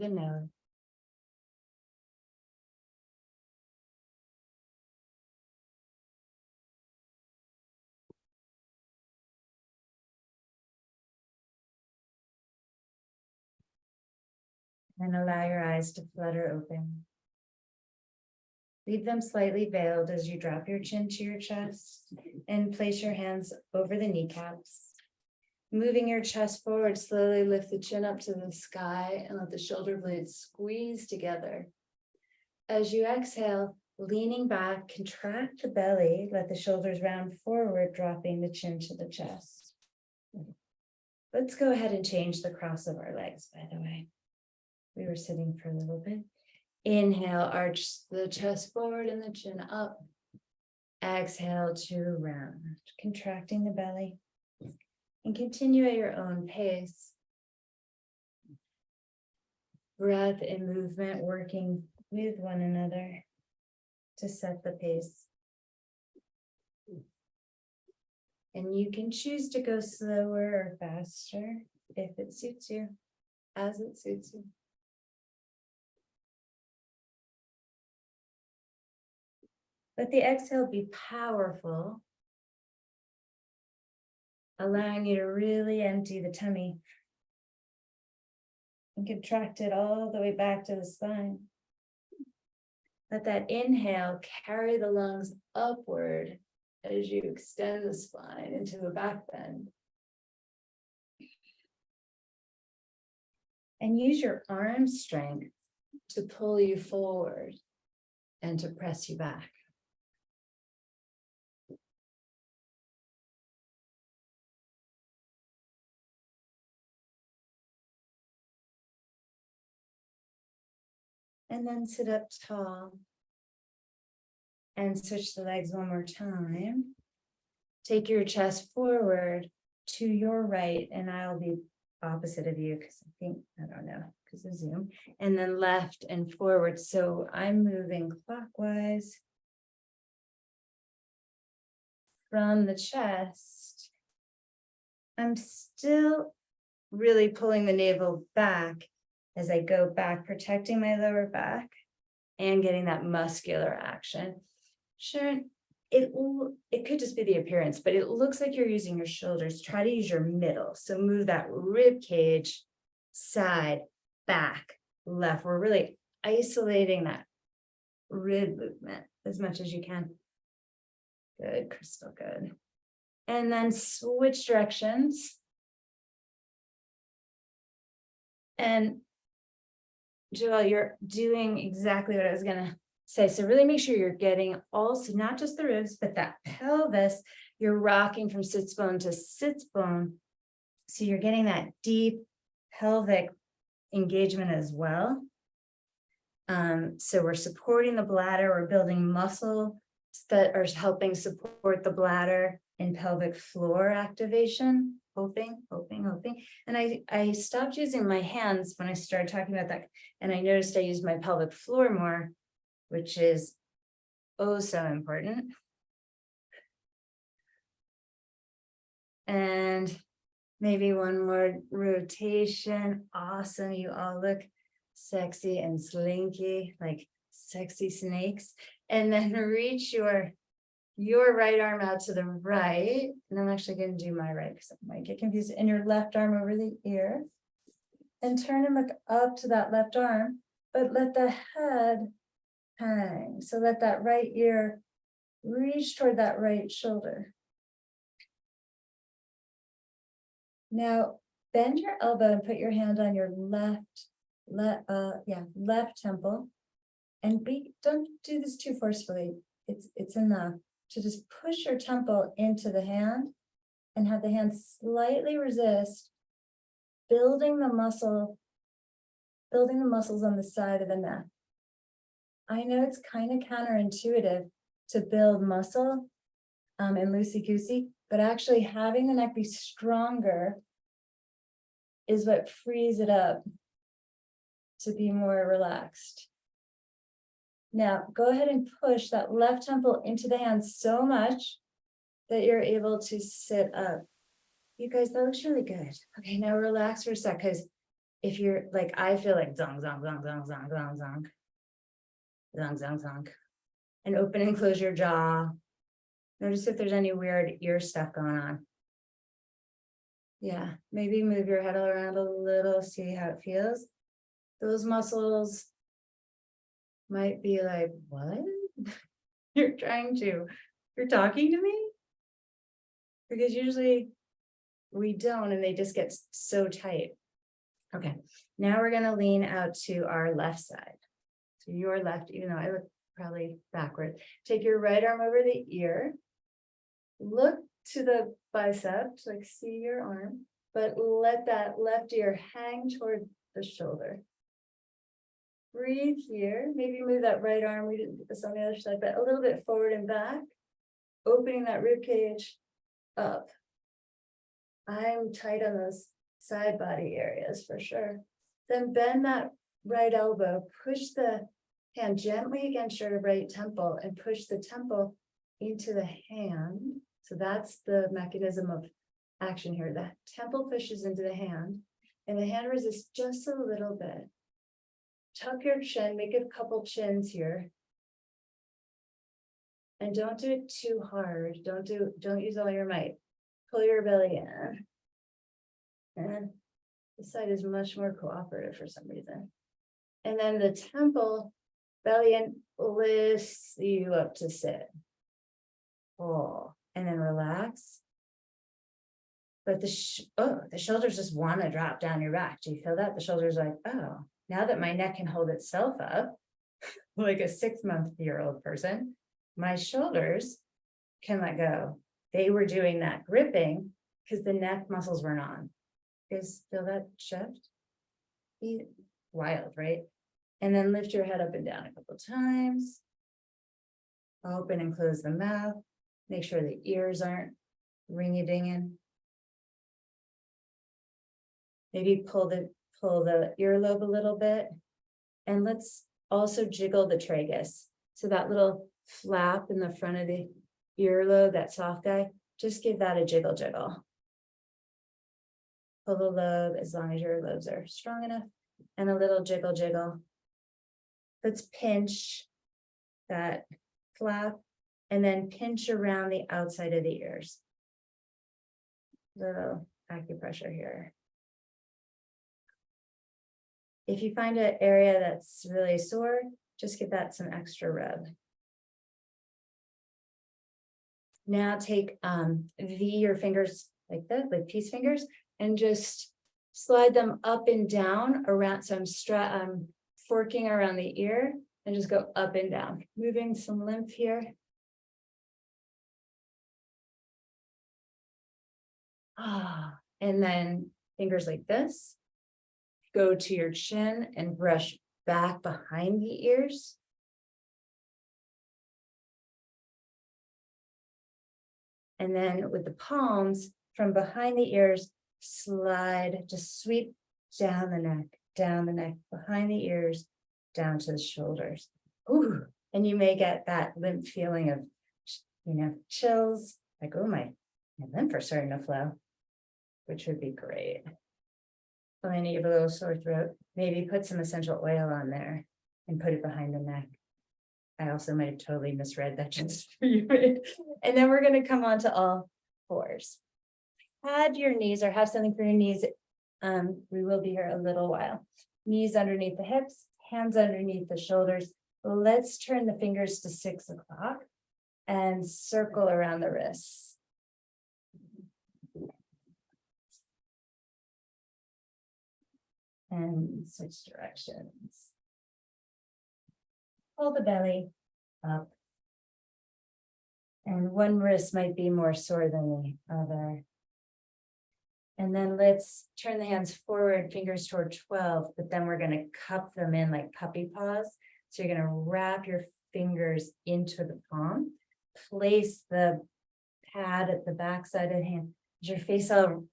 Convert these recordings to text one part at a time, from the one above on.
the nose. And allow your eyes to flutter open. Leave them slightly veiled as you drop your chin to your chest and place your hands over the kneecaps. Moving your chest forward, slowly lift the chin up to the sky and let the shoulder blades squeeze together. As you exhale, leaning back, contract the belly, let the shoulders round forward, dropping the chin to the chest. Let's go ahead and change the cross of our legs, by the way. We were sitting for a little bit. Inhale, arch the chest forward and the chin up. Exhale to round, contracting the belly. And continue at your own pace. Breath and movement working with one another to set the pace. And you can choose to go slower or faster if it suits you, as it suits you. Let the exhale be powerful, allowing you to really empty the tummy and contract it all the way back to the spine. Let that inhale carry the lungs upward as you extend the spine into a back bend. And use your arm strength to pull you forward and to press you back. And then sit up tall and switch the legs one more time. Take your chest forward to your right, and I'll be opposite of you because I don't know, because of Zoom. And then left and forward. So I'm moving clockwise from the chest. I'm still really pulling the navel back as I go back, protecting my lower back and getting that muscular action. Sharon, it could just be the appearance, but it looks like you're using your shoulders. Try to use your middle. So move that rib cage, side, back, left. We're really isolating that rib movement as much as you can. Good, Crystal, good. And then switch directions. And Joelle, you're doing exactly what I was gonna say. So really make sure you're getting also not just the ribs, but that pelvis. You're rocking from sits bone to sits bone. So you're getting that deep pelvic engagement as well. So we're supporting the bladder, we're building muscle that are helping support the bladder and pelvic floor activation. Hoping. And I stopped using my hands when I started talking about that. And I noticed I used my pelvic floor more, which is oh so important. And maybe one more rotation. Awesome. You all look sexy and slinky, like sexy snakes. And then reach your right arm out to the right. And I'm actually going to do my right because I might get confused. And your left arm over the ear. And turn and look up to that left arm, but let the head hang. So let that right ear reach toward that right shoulder. Now bend your elbow and put your hand on your left temple. And don't do this too forcefully. It's enough to just push your temple into the hand and have the hand slightly resist, building the muscles on the side of the neck. I know it's kind of counterintuitive to build muscle and loosey-goosey, but actually having the neck be stronger is what frees it up to be more relaxed. Now, go ahead and push that left temple into the hand so much that you're able to sit up. You guys, that looks really good. Okay, now relax for a sec, because if you're like, I feel like zong, zong, zong, zong, zong, zong, zong, zong, zong, zong, and open and close your jaw. Notice if there's any weird ear stuff going on. Yeah, maybe move your head around a little, see how it feels. Those muscles might be like, what? You're talking to me? Because usually we don't, and they just get so tight. Okay, now we're gonna lean out to our left side. So your left, even though I look probably backward. Take your right arm over the ear. Look to the biceps, like see your arm, but let that left ear hang toward the shoulder. Breathe here. Maybe move that right arm. We didn't do this on the other side, but a little bit forward and back, opening that rib cage up. I'm tight on those side body areas for sure. Then bend that right elbow, push the hand gently against your right temple and push the temple into the hand. So that's the mechanism of action here. The temple pushes into the hand and the hand resists just a little bit. Tuck your chin, make a couple chins here. And don't do it too hard. Don't use all your might. Pull your belly in. And this side is much more cooperative for some reason. And then the temple, belly in, lifts you up to sit. Oh, and then relax. But the shoulders just want to drop down your back. Do you feel that? The shoulders are like, oh, now that my neck can hold itself up, like a 6-month-old person, my shoulders can let go. They were doing that gripping because the neck muscles weren't on. You guys feel that shift? Wild, right? And then lift your head up and down a couple times. Open and close the mouth. Make sure the ears aren't ringy-dinging. Maybe pull the earlobe a little bit. And let's also jiggle the tragus. So that little flap in the front of the earlobe, that soft guy, just give that a jiggle. Pull the lobe as long as your lobes are strong enough. And a little jiggle. Let's pinch that flap and then pinch around the outside of the ears. Little acupressure here. If you find an area that's really sore, just give that some extra rub. Now take your fingers like this, like peace fingers, and just slide them up and down around. So I'm forking around the ear and just go up and down, moving some lymph here. And then fingers like this. Go to your chin and brush back behind the ears. And then with the palms from behind the ears, slide, just sweep down the neck, behind the ears, down to the shoulders. Ooh, and you may get that lymph feeling of, chills, like, oh, my lymph are starting to flow, which would be great. Well, then you have a little sore throat, maybe put some essential oil on there and put it behind the neck. I also might have totally misread that just for you. And then we're going to come on to all fours. Pad your knees or have something for your knees. We will be here a little while. Knees underneath the hips, hands underneath the shoulders. Let's turn the fingers to 6 o'clock and circle around the wrists. And switch directions. Pull the belly up. And one wrist might be more sore than the other. And then let's turn the hands forward, fingers toward 12, but then we're going to cup them in like puppy paws. So you're going to wrap your fingers into the palm, place the pad at the back side of the hand. Is your face all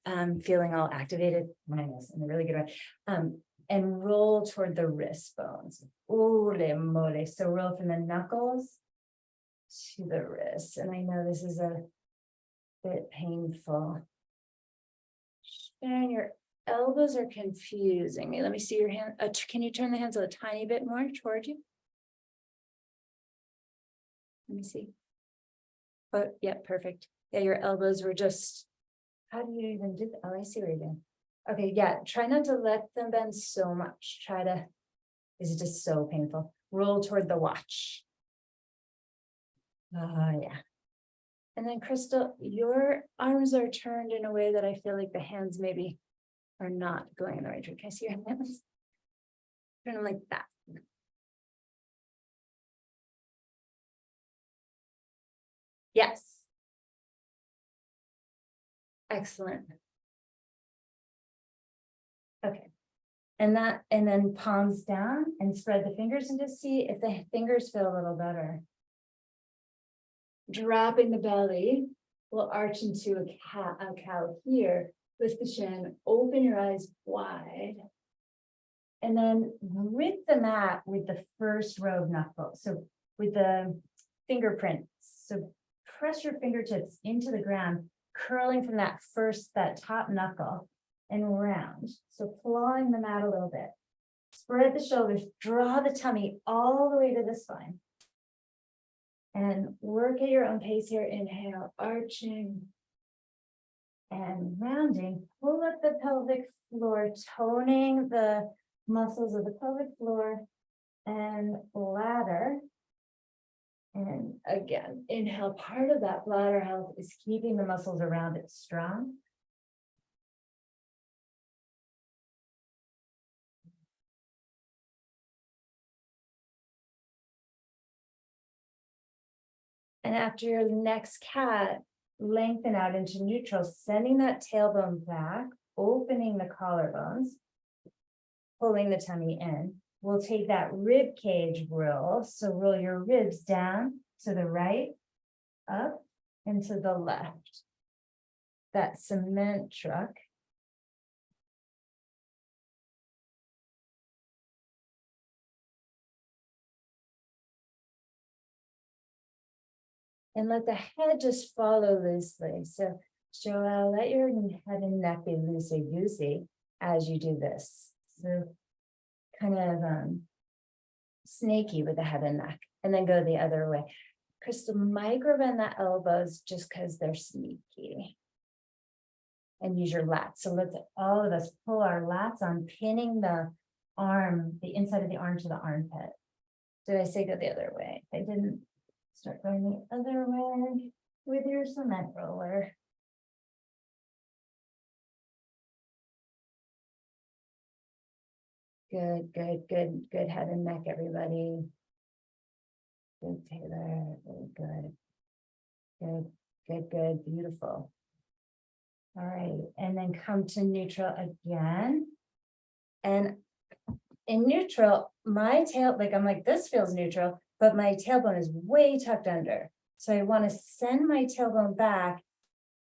feeling all activated? Mine is in a really good way. And roll toward the wrist bones. Ole mole. So roll from the knuckles to the wrists. And I know this is a bit painful. Turn your elbows are confusing me. Let me see your hand. Can you turn the hands a tiny bit more toward you? Let me see. Oh, yeah, perfect. Yeah, your elbows were just, how do you even do that? Oh, I see what you're doing. Okay, yeah, try not to let them bend so much. This is just so painful. Roll toward the watch. Oh, yeah. And then Crystal, your arms are turned in a way that I feel like the hands maybe are not going in the right direction. Can I see your hands? Turn them like that. Yes. Excellent. Okay. And then palms down and spread the fingers and just see if the fingers feel a little better. Dropping the belly, we'll arch into a cow here. Lift the chin, open your eyes wide. And then grip the mat with the first row of knuckles. So with the fingerprints. So press your fingertips into the ground, curling from that top knuckle and round. So clawing the mat a little bit. Spread the shoulders, draw the tummy all the way to the spine. And work at your own pace here. Inhale, arching and rounding. Pull up the pelvic floor, toning the muscles of the pelvic floor and bladder. And again, inhale. Part of that bladder health is keeping the muscles around it strong. And after your next cat, lengthen out into neutral, sending that tailbone back, opening the collarbones, pulling the tummy in. We'll take that rib cage roll. So roll your ribs down to the right, up, and to the left. That cement truck. And let the head just follow loosely. So Joelle, let your head and neck be loosey-goosey as you do this. So kind of snaky with the head and neck, and then go the other way. Crystal, micro bend the elbows just because they're sneaky. And use your lats. So let's all of us pull our lats on, pinning the arm, the inside of the arm to the armpit. Did I say go the other way? I didn't. Start going the other way with your cement roller. Good, good, good, good head and neck, everybody. Good, Taylor. Very good. Good, good, good, beautiful. All right, and then come to neutral again. And in neutral, my tail, I'm like, this feels neutral, but my tailbone is way tucked under. So I want to send my tailbone back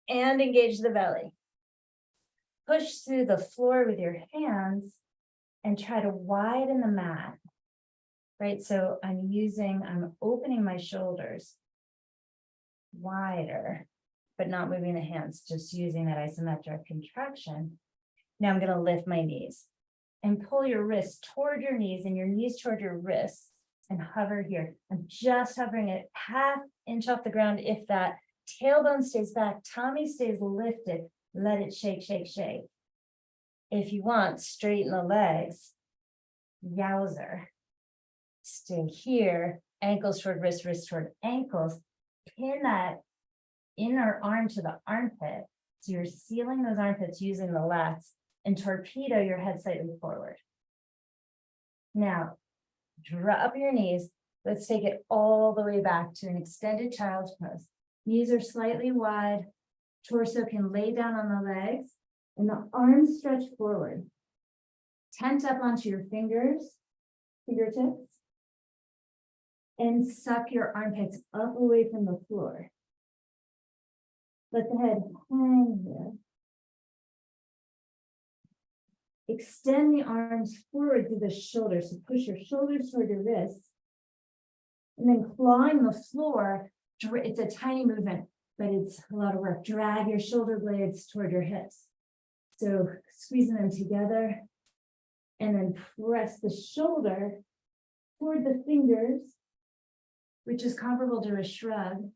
and engage the belly. Push through the floor with your hands and try to widen the mat, right? So I'm opening my shoulders wider, but not moving the hands, just using that isometric contraction. Now I'm going to lift my knees and pull your wrists toward your knees and your knees toward your wrists and hover here. I'm just hovering it half inch off the ground. If that tailbone stays back, tummy stays lifted, let it shake, shake, shake. If you want, straighten the legs. Yowzer. Stay here, ankles toward wrist, wrist toward ankles. Pin that inner arm to the armpit. So you're sealing those armpits using the lats, and torpedo your head slightly forward. Now, drop your knees. Let's take it all the way back to an extended child's pose. Knees are slightly wide. Torso can lay down on the legs, and the arms stretch forward. Tent up onto your fingertips, and suck your armpits up away from the floor. Let the head hang here. Extend the arms forward to the shoulders. So push your shoulders toward your wrists. And then clawing the floor. It's a tiny movement, but it's a lot of work. Drag your shoulder blades toward your hips. So squeezing them together and then press the shoulder toward the fingers, which is comparable to a shrug,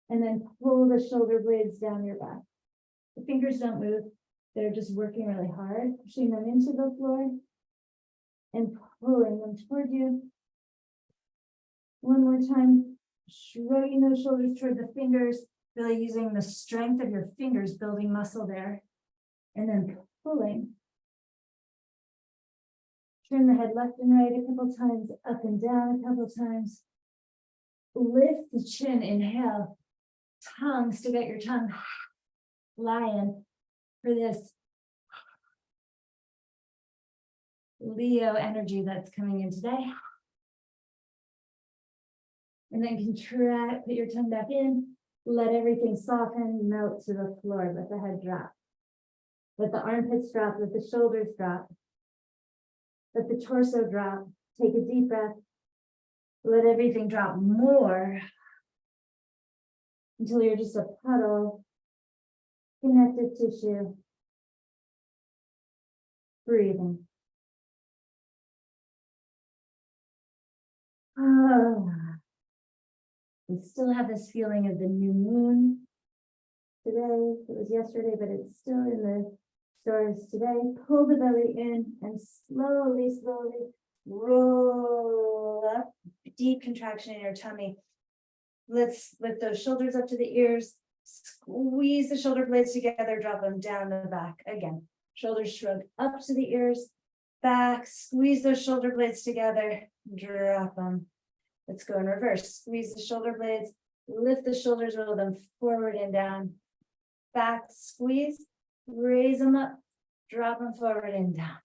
and then pull the shoulder blades down your back. The fingers don't move. They're just working really hard, pushing them into the floor and pulling them toward you. One more time, shrugging those shoulders toward the fingers, really using the strength of your fingers, building muscle there, and then pulling. Turn the head left and right a couple times, up and down a couple times. Lift the chin, inhale. Tongue, stick out your tongue. Lion for this Leo energy that's coming in today. And then contract, put your tongue back in, let everything soften, melt to the floor, let the head drop. Let the armpits drop, let the shoulders drop. Let the torso drop. Take a deep breath. Let everything drop more until you're just a puddle, connective tissue, breathing. We still have this feeling of the new moon today. It was yesterday, but it's still in the stars today. Pull the belly in and slowly, slowly roll up. Deep contraction in your tummy. Let's lift those shoulders up to the ears. Squeeze the shoulder blades together, drop them down the back. Again, shoulders shrug up to the ears, back, squeeze those shoulder blades together, drop them. Let's go in reverse. Squeeze the shoulder blades, lift the shoulders, roll them forward and down. Back, squeeze, raise them up, drop them forward and down.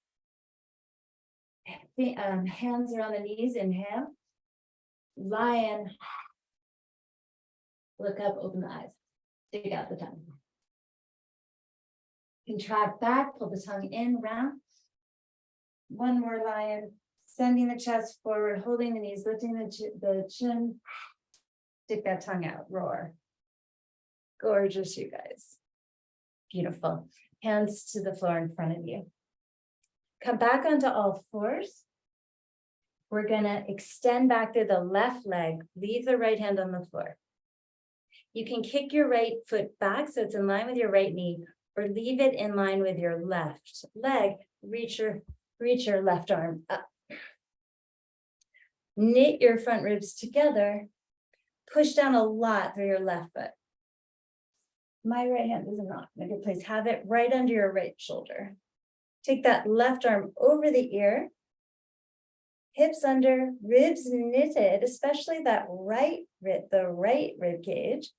Hands around the knees, inhale. Lion. Look up, open the eyes. Stick out the tongue. Contract back, pull the tongue in, round. One more lion. Sending the chest forward, holding the knees, lifting the chin. Stick that tongue out, roar. Gorgeous, you guys. Beautiful. Hands to the floor in front of you. Come back onto all fours. We're gonna extend back through the left leg, leave the right hand on the floor. You can kick your right foot back so it's in line with your right knee, or leave it in line with your left leg. Reach your left arm up. Knit your front ribs together. Push down a lot through your left foot. My right hand is not in a good place. Have it right under your right shoulder. Take that left arm over the ear. Hips under, ribs knitted, especially that the right rib cage.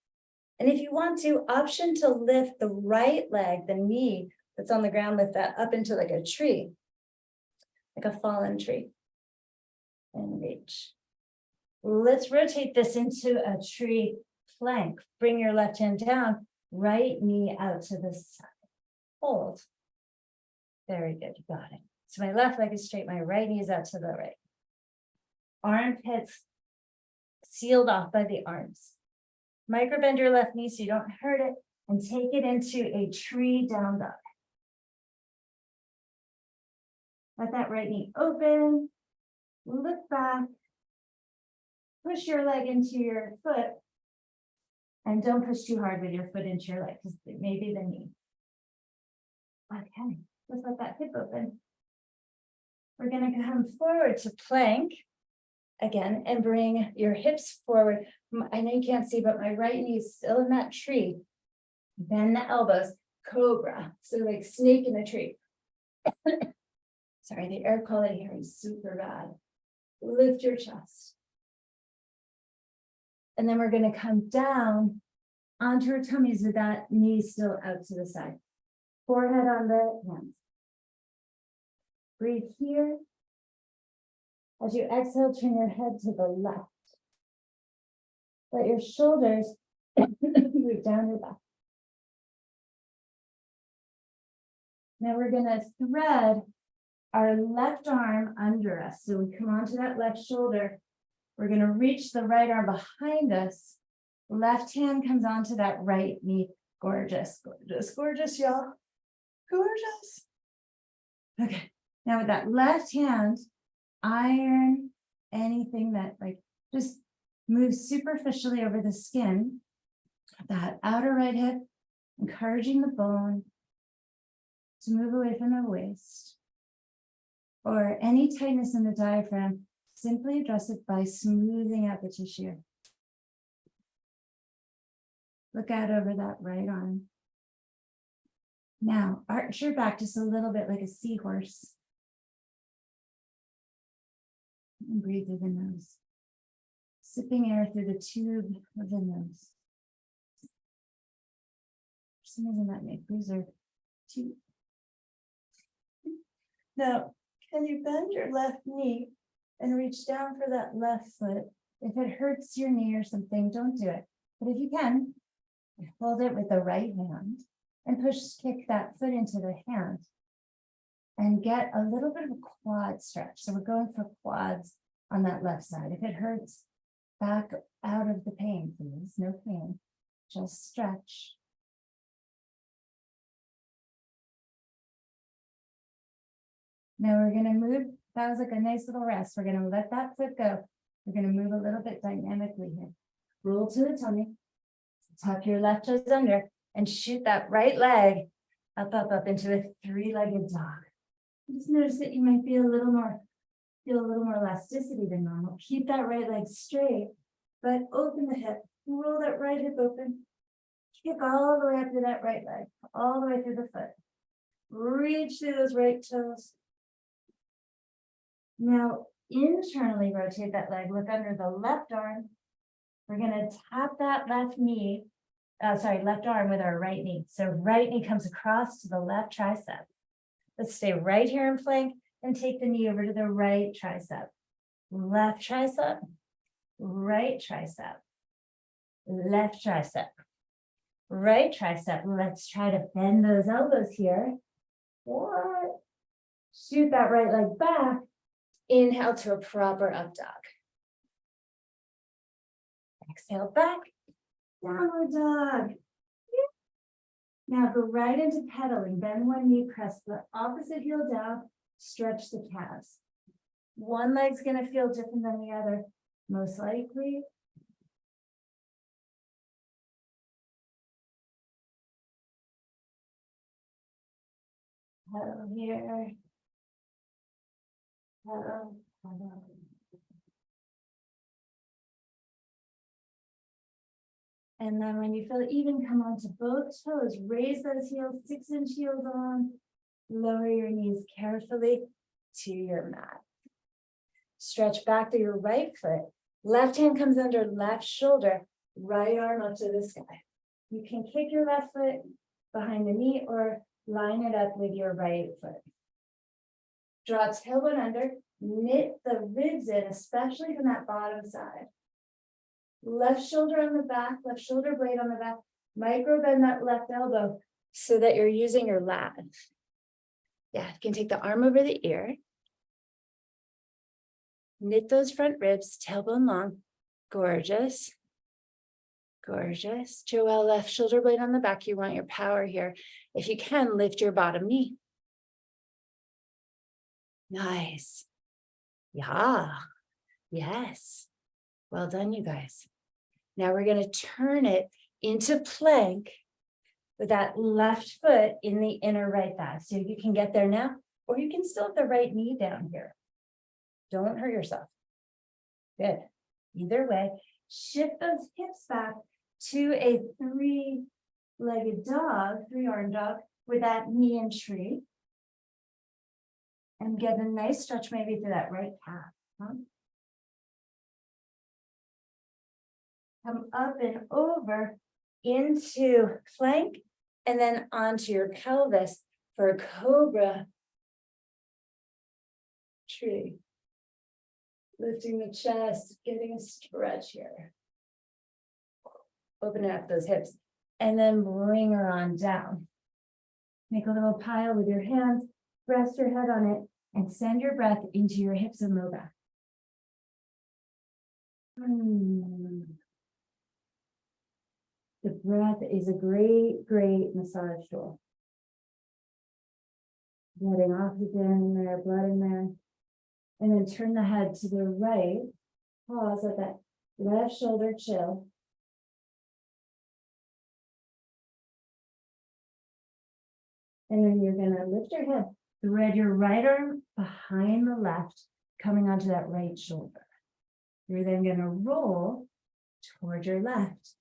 And if you want to, option to lift the right leg, the knee that's on the ground, lift that up into like a tree, like a fallen tree. And reach. Let's rotate this into a tree plank. Bring your left hand down, right knee out to the side. Hold. Very good, you got it. So my left leg is straight, my right knee is out to the right. Armpits sealed off by the arms. Microbend your left knee so you don't hurt it, and take it into a tree down dog. Let that right knee open. Look back, push your leg into your foot, and don't push too hard with your foot into your leg because it may be the knee. Okay, just let that hip open. We're going to come forward to plank again and bring your hips forward. I know you can't see, but my right knee is still in that tree. Bend the elbows, cobra, so like snake in a tree. Sorry, the air quality here is super bad. Lift your chest. And then we're going to come down onto our tummies with that knee still out to the side. Forehead on the hands. Breathe here. As you exhale, turn your head to the left. Let your shoulders move down your back. Now we're going to thread our left arm under us. So we come onto that left shoulder. We're going to reach the right arm behind us. Left hand comes onto that right knee. Gorgeous, gorgeous, gorgeous, y'all. Gorgeous. Okay, now with that left hand, iron anything that like just moves superficially over the skin, that outer right hip, encouraging the bone to move away from the waist, or any tightness in the diaphragm, simply address it by smoothing out the tissue. Look out over that right arm. Now, arch your back just a little bit like a seahorse. And breathe through the nose. Sipping air through the tube of the nose. For some reason that may preserve tube. Now, can you bend your left knee and reach down for that left foot? If it hurts your knee or something, don't do it. But if you can, hold it with the right hand and kick that foot into the hand and get a little bit of a quad stretch. So we're going for quads on that left side. If it hurts, back out of the pain, please. No pain, just stretch. Now we're going to move. That was like a nice little rest. We're going to let that foot go. We're going to move a little bit dynamically here. Roll to the tummy. Tuck your left toes under and shoot that right leg up, up, up into a three-legged dog. Just notice that you might feel a little more elasticity than normal. Keep that right leg straight, but open the hip. Roll that right hip open. Kick all the way up to that right leg, all the way through the foot. Reach through those right toes. Now, internally rotate that leg. Look under the left arm. We're going to tap that left arm with our right knee. So right knee comes across to the left tricep. Let's stay right here in plank and take the knee over to the right tricep. Left tricep, right tricep, left tricep, right tricep. Let's try to bend those elbows here. Or shoot that right leg back. Inhale to a proper up dog. Exhale back, downward dog. Now go right into pedaling. Bend one knee, press the opposite heel down, stretch the calves. One leg's going to feel different than the other, most likely. Pedal here. Pedal, pedal. And then when you feel it even, come onto both toes. Raise those heels, 6-inch heels on. Lower your knees carefully to your mat. Stretch back to your right foot. Left hand comes under left shoulder. Right arm up to the sky. You can kick your left foot behind the knee or line it up with your right foot. Draw tailbone under. Knit the ribs in, especially from that bottom side. Left shoulder on the back, left shoulder blade on the back. Micro bend that left elbow so that you're using your lat. Yeah, you can take the arm over the ear. Knit those front ribs, tailbone long. Gorgeous. Gorgeous. Joelle, left shoulder blade on the back. You want your power here. If you can, lift your bottom knee. Nice. Yeah. Yes. Well done, you guys. Now we're going to turn it into plank with that left foot in the inner right thigh. So you can get there now, or you can still have the right knee down here. Don't hurt yourself. Good. Either way, shift those hips back to a three-legged dog, three-arm dog with that knee and tree. And get a nice stretch maybe through that right calf. Huh? Come up and over into plank and then onto your pelvis for a cobra tree. Lifting the chest, getting a stretch here. Open up those hips and then bring her on down. Make a little pile with your hands, rest your head on it, and send your breath into your hips and low back. The breath is a great, great massage tool. Letting oxygen in there, blood in there. And then turn the head to the right. Pause at that left shoulder chill. And then you're gonna lift your head, thread your right arm behind the left, coming onto that right shoulder. You're then gonna roll toward your left.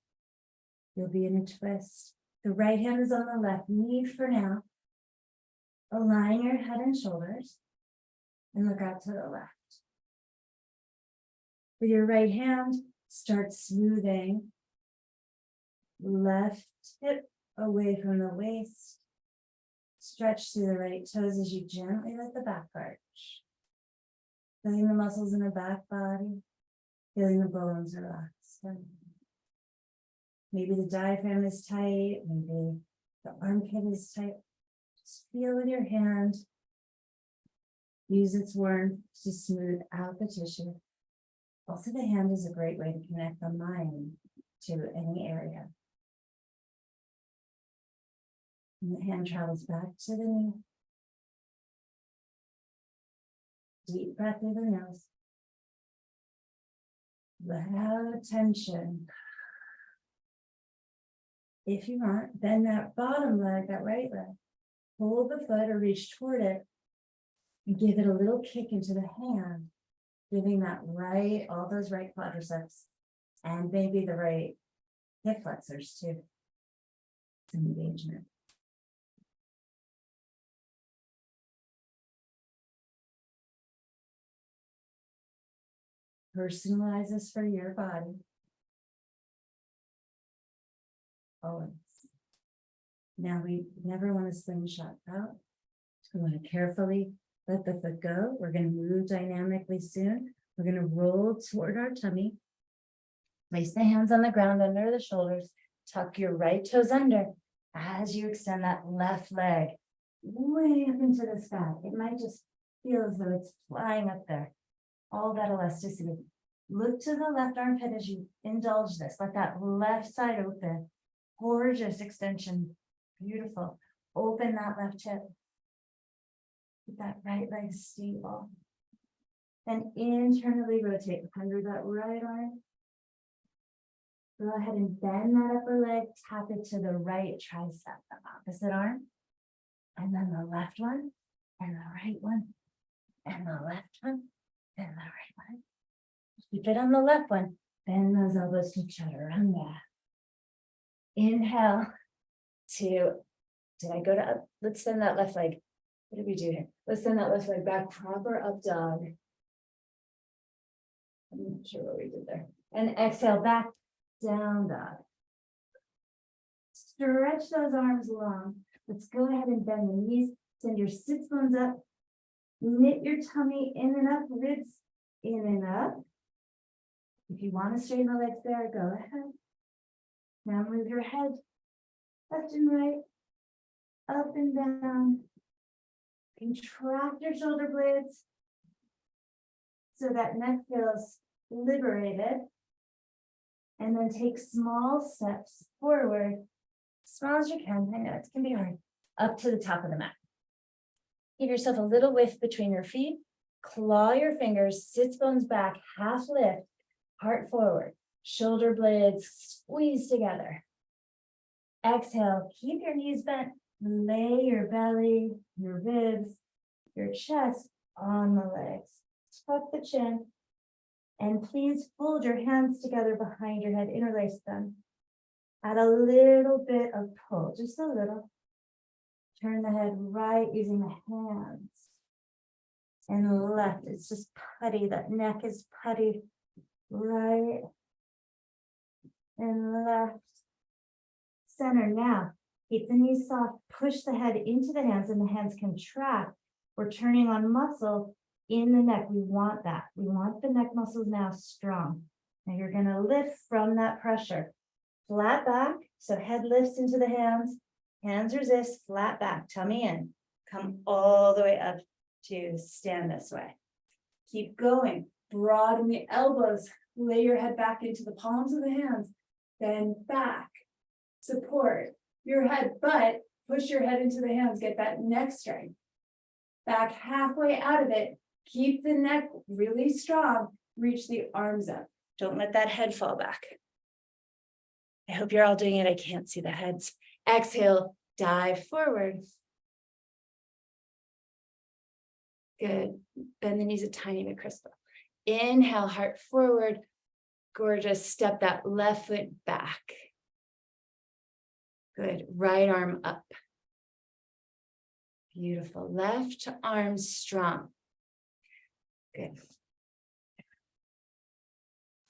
You'll be in a twist. The right hand is on the left knee for now. Align your head and shoulders and look out to the left. With your right hand, start smoothing left hip away from the waist. Stretch through the right toes as you gently let the back arch. Feeling the muscles in the back body, feeling the bones relax. Maybe the diaphragm is tight, maybe the armpit is tight. Just feel with your hand. Use its warmth to smooth out the tissue. Also, the hand is a great way to connect the mind to any area. And the hand travels back to the knee. Deep breath through the nose. Let out tension. If you want, bend that bottom leg, that right leg. Hold the foot or reach toward it. And give it a little kick into the hand. Giving that right, all those right quadriceps. And maybe the right hip flexors too. Some engagement. Personalize this for your body. Always. Now we never want to slingshot out. We want to carefully let the foot go. We're going to move dynamically soon. We're going to roll toward our tummy. Place the hands on the ground under the shoulders. Tuck your right toes under as you extend that left leg way up into the sky. It might just feel as though it's flying up there. All that elasticity. Look to the left armpit as you indulge this. Let that left side open. Gorgeous extension. Beautiful. Open that left hip. Keep that right leg stable. Then internally rotate under that right arm. Go ahead and bend that upper leg. Tap it to the right tricep, the opposite arm. And then the left one, and the right one, and the left one, and the right one. Keep it on the left one. Bend those elbows to chaturanga. Inhale to, did I go to up? Let's send that left leg. What did we do here? Let's send that left leg back, proper up dog. I'm not sure what we did there. And exhale back, down dog. Stretch those arms long. Let's go ahead and bend the knees. Send your sits bones up. Knit your tummy in and up, ribs in and up. If you want to straighten the legs there, go ahead. Now move your head left and right, up and down. Contract your shoulder blades so that neck feels liberated. And then take small steps forward, small as you can. I know it can be hard, up to the top of the mat. Give yourself a little width between your feet. Claw your fingers, sits bones back, half lift, heart forward, shoulder blades squeeze together. Exhale, keep your knees bent, lay your belly, your ribs, your chest on the legs. Tuck the chin, and please fold your hands together behind your head, interlace them. Add a little bit of pull, just a little. Turn the head right using the hands. And left, it's just putty, that neck is putty. Right and left. Center now. Keep the knees soft, push the head into the hands and the hands contract. We're turning on muscle in the neck. We want that. We want the neck muscles now strong. Now you're going to lift from that pressure. Flat back, so head lifts into the hands resist, flat back, tummy in. Come all the way up to stand this way. Keep going. Broaden the elbows. Lay your head back into the palms of the hands. Bend back. Support your head, but push your head into the hands. Get that neck strength. Back halfway out of it. Keep the neck really strong. Reach the arms up. Don't let that head fall back. I hope you're all doing it. I can't see the heads. Exhale, dive forward. Good. Bend the knees a tiny bit, Crystal. Inhale, heart forward. Gorgeous. Step that left foot back. Good. Right arm up. Beautiful. Left arm strong. Good.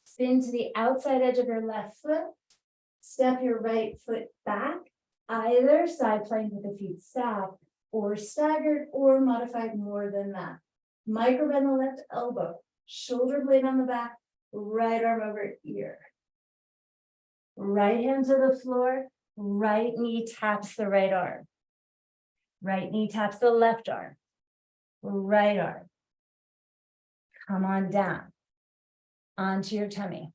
Spin to the outside edge of your left foot. Step your right foot back. Either side plank with the feet stacked, or staggered, or modified more than that. Micro bend the left elbow. Shoulder blade on the back. Right arm over ear. Right hand to the floor. Right knee taps the right arm. Right knee taps the left arm. Right arm. Come on down. Onto your tummy.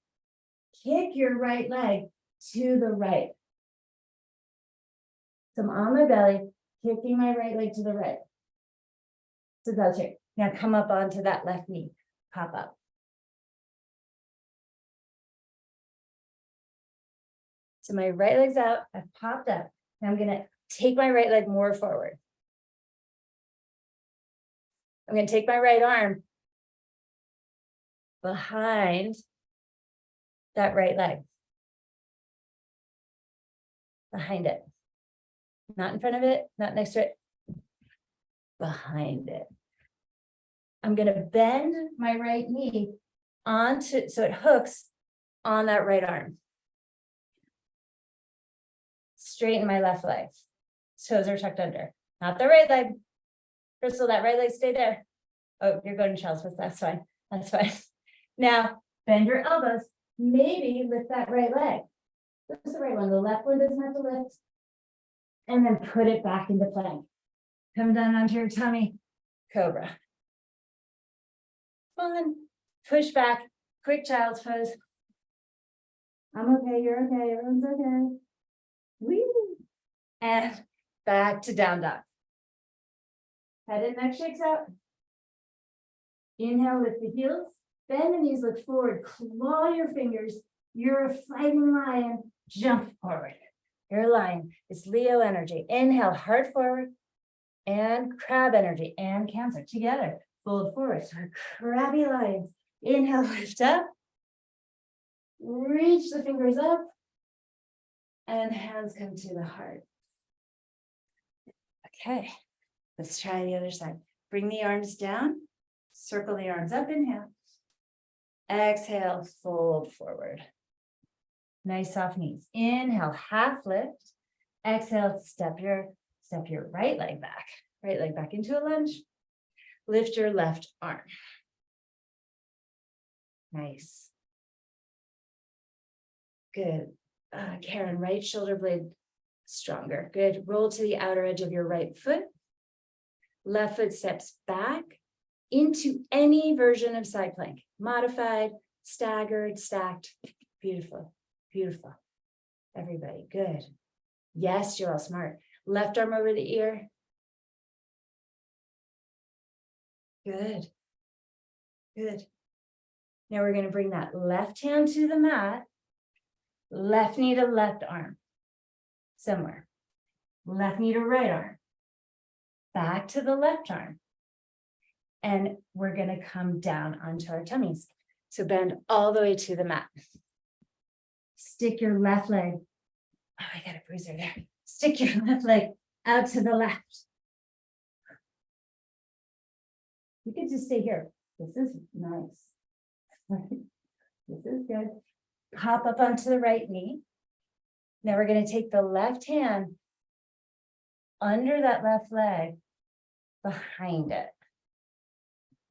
Kick your right leg to the right. So I'm on my belly, kicking my right leg to the right. So that's it. Now come up onto that left knee. Pop up. So my right leg's out. I've popped up. Now I'm going to take my right leg more forward. I'm going to take my right arm behind that right leg. Behind it. Not in front of it, not next to it. Behind it. I'm going to bend my right knee onto, so it hooks on that right arm. Straighten my left leg. Toes are tucked under. Not the right leg. Crystal, that right leg, stay there. Oh, you're going to child's pose. That's fine. That's fine. Now, bend your elbows. Maybe lift that right leg. That's the right one. The left one doesn't have to lift. And then put it back into plank. Come down onto your tummy. Cobra. Fun. Push back. Quick child's pose. I'm okay. You're okay. Everyone's okay. Whee! And back to down dog. Head and neck shakes out. Inhale, lift the heels. Bend the knees, look forward. Claw your fingers. You're a fighting lion. Jump forward. You're a lion. It's Leo energy. Inhale, heart forward. And crab energy. And Cancer. Together. Fold forward. So we're crabby lions. Inhale, lift up. Reach the fingers up. And hands come to the heart. Okay. Let's try the other side. Bring the arms down. Circle the arms up. Inhale. Exhale, fold forward. Nice soft knees. Inhale, half lift. Exhale, step your right leg back. Right leg back into a lunge. Lift your left arm. Nice. Good. Karen, right shoulder blade stronger. Good. Roll to the outer edge of your right foot. Left foot steps back into any version of side plank. Modified, staggered, stacked. Beautiful. Beautiful. Everybody, good. Yes, you're all smart. Left arm over the ear. Good. Good. Now we're going to bring that left hand to the mat. Left knee to left arm. Somewhere. Left knee to right arm. Back to the left arm. And we're going to come down onto our tummies. So bend all the way to the mat. Stick your left leg. Oh, I got a bruiser there. Stick your left leg out to the left. You can just stay here. This is nice. This is good. Hop up onto the right knee. Now we're going to take the left hand under that left leg, behind it.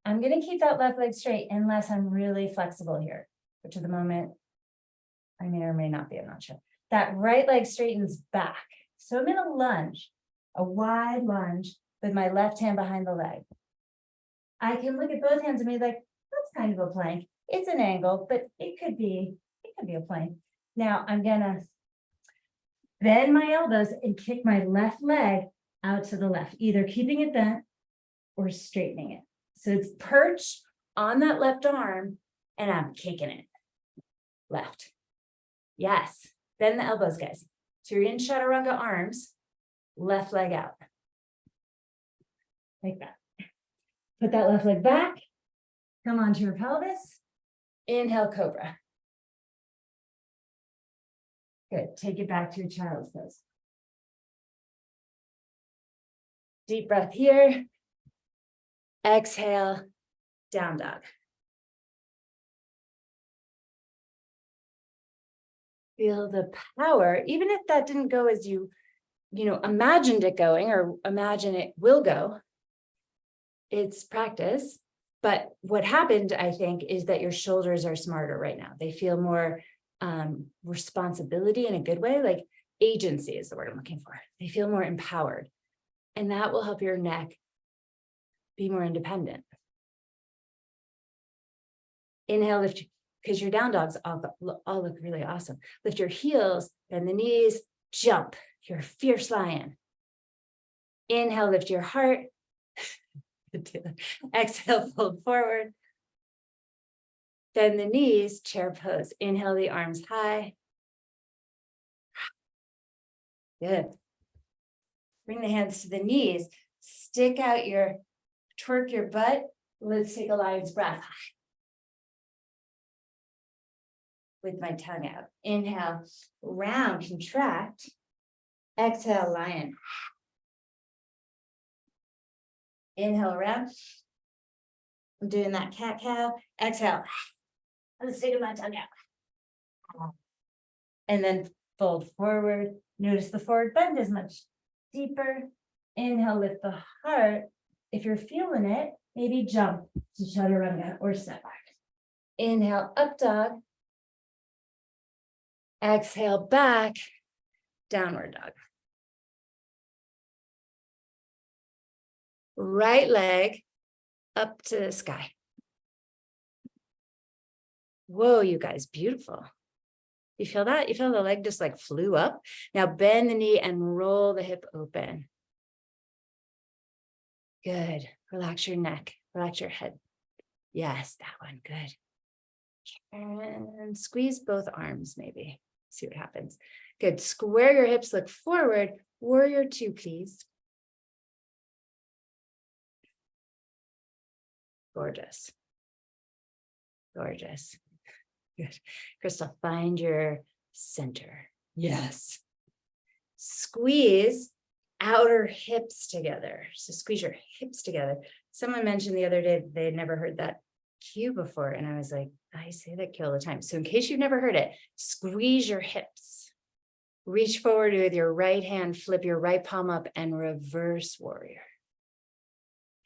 I'm going to keep that left leg straight unless I'm really flexible here, which at the moment, I may or may not be, I'm not sure. That right leg straightens back. So I'm in a lunge, a wide lunge with my left hand behind the leg. I can look at both hands and be like, that's kind of a plank. It's an angle, but it could be a plank. Now I'm gonna bend my elbows and kick my left leg out to the left, either keeping it bent or straightening it. So it's perched on that left arm and I'm kicking it. Left. Yes. Bend the elbows, guys. So you're in chaturanga arms, left leg out. Like that. Put that left leg back. Come onto your pelvis. Inhale, cobra. Good. Take it back to your child's pose. Deep breath here. Exhale, down dog. Feel the power, even if that didn't go as you imagined it going or imagine it will go. It's practice. But what happened, I think, is that your shoulders are smarter right now. They feel more responsibility in a good way, like agency is the word I'm looking for. They feel more empowered. And that will help your neck be more independent. Inhale, lift, because your down dogs all look really awesome. Lift your heels, bend the knees, jump. You're a fierce lion. Inhale, lift your heart. Exhale, fold forward. Bend the knees, chair pose. Inhale, the arms high. Good. Bring the hands to the knees. Stick out twerk your butt. Let's take a lion's breath. With my tongue out. Inhale, round, contract. Exhale, lion. Inhale, round. I'm doing that cat cow. Exhale. Let's take my tongue out. And then fold forward. Notice the forward bend is much deeper. Inhale, lift the heart. If you're feeling it, maybe jump to chaturanga or step back. Inhale, up dog. Exhale, back, downward dog. Right leg up to the sky. Whoa, you guys, beautiful. You feel that? You feel the leg just like flew up? Now bend the knee and roll the hip open. Good. Relax your neck. Relax your head. Yes, that one. Good. And squeeze both arms, maybe. See what happens. Good. Square your hips, look forward. Warrior two, please. Gorgeous. Gorgeous. Good. Crystal, find your center. Yes. Squeeze outer hips together. So squeeze your hips together. Someone mentioned the other day they had never heard that cue before. And I was like, I say that cue all the time. So in case you've never heard it, squeeze your hips. Reach forward with your right hand, flip your right palm up and reverse warrior.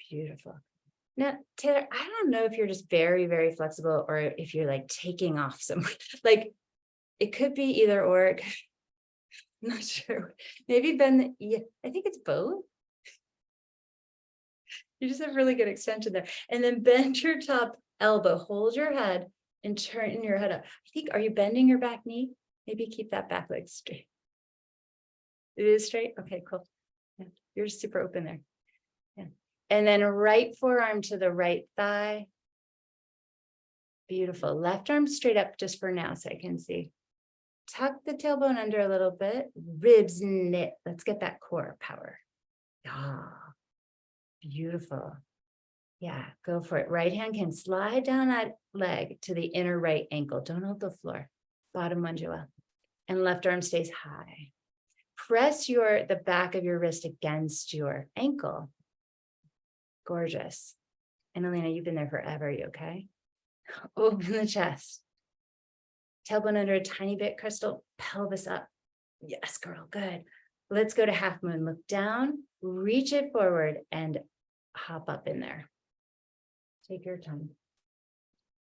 Beautiful. Now, Taylor, I don't know if you're just very, very flexible or if you're like taking off somewhere. Like it could be either or. I'm not sure. Maybe bend. Yeah, I think it's both. You just have really good extension there. And then bend your top elbow, hold your head and turn your head up. I think, are you bending your back knee? Maybe keep that back leg straight. It is straight? Okay, cool. Yeah, you're super open there. Yeah. And then right forearm to the right thigh. Beautiful. Left arm straight up just for now so I can see. Tuck the tailbone under a little bit. Ribs knit. Let's get that core power. Ah, beautiful. Yeah, go for it. Right hand can slide down that leg to the inner right ankle. Don't hold the floor. Bottom Manjula. And left arm stays high. Press the back of your wrist against your ankle. Gorgeous. And Alina, you've been there forever. Are you okay? Open the chest. Tailbone under a tiny bit, Crystal. Pelvis up. Yes, girl. Good. Let's go to half moon. Look down, reach it forward, and hop up in there. Take your time.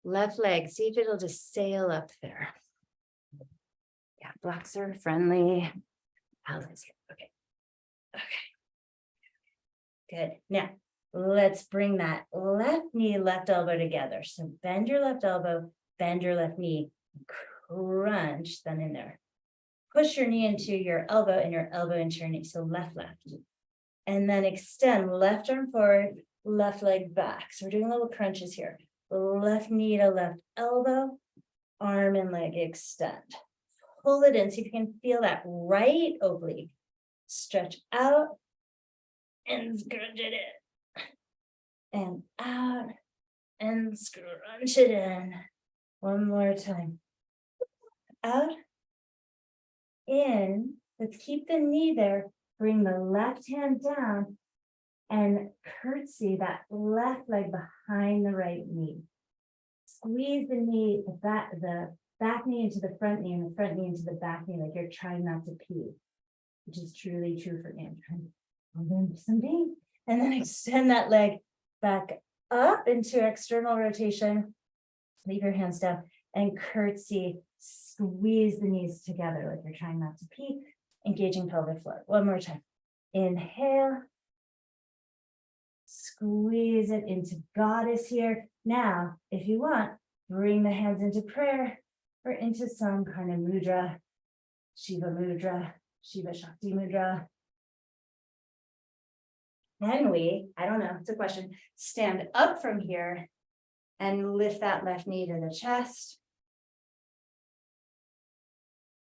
Left leg. See if it'll just sail up there. Yeah, blocks are friendly. Elbows here. Okay. Okay. Good. Now, let's bring that left knee, left elbow together. So bend your left elbow, bend your left knee, crunch them in there. Push your knee into your elbow and your elbow into your knee. So left. And then extend left arm forward, left leg back. So we're doing little crunches here. Left knee to left elbow, arm and leg extend. Pull it in, see if you can feel that right oblique. Stretch out and scrunch it in. And out and scrunch it in. One more time. Out, in. Let's keep the knee there. Bring the left hand down and curtsy that left leg behind the right knee. Squeeze the knee, the back knee into the front knee and the front knee into the back knee, like you're trying not to pee, which is truly true for me. I'm trying to do something. And then extend that leg back up into external rotation. Leave your hands down and curtsy. Squeeze the knees together like you're trying not to pee. Engaging pelvic floor. One more time. Inhale. Squeeze it into goddess here. Now, if you want, bring the hands into prayer or into some kind of mudra, Shiva mudra, Shiva Shakti mudra. Can we, I don't know, it's a question, stand up from here and lift that left knee to the chest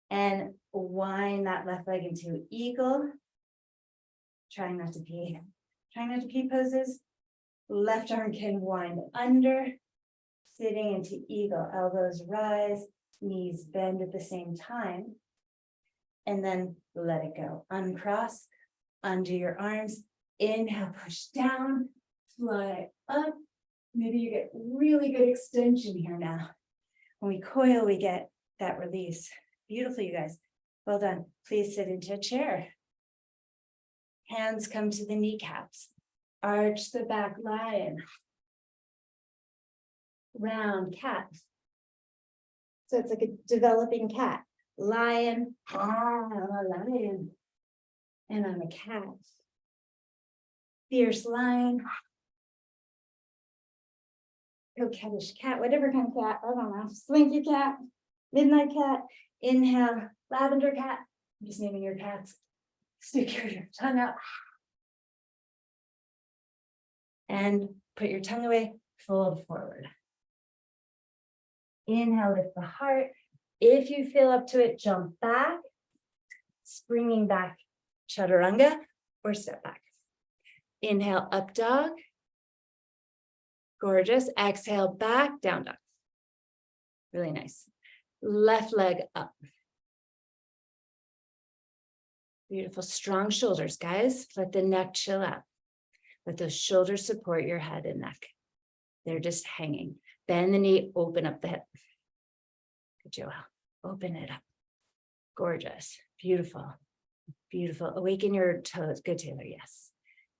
and wind that left leg into eagle. Trying not to pee. Trying not to pee poses. Left arm can wind under, sitting into eagle, elbows rise, knees bend at the same time. And then let it go. Uncross, undo your arms. Inhale, push down, fly up. Maybe you get really good extension here now. When we coil, we get that release. Beautiful, you guys. Well done. Please sit into a chair. Hands come to the kneecaps. Arch the back, lion. Round cat. So it's like a developing cat. Lion, lion. And I'm a cat. Fierce lion. Coquettish cat, whatever kind of cat, I don't know. Slinky cat, midnight cat. Inhale, lavender cat. I'm just naming your cats. Stick your tongue out. And put your tongue away, fold forward. Inhale, lift the heart. If you feel up to it, jump back, springing back, chaturanga, or step back. Inhale, up dog. Gorgeous. Exhale, back, down dog. Really nice. Left leg up. Beautiful, strong shoulders, guys. Let the neck chill out. Let those shoulders support your head and neck. They're just hanging. Bend the knee, open up the hip. Good, Joel. Open it up. Gorgeous. Beautiful. Beautiful. Awaken your toes. Good, Taylor. Yes.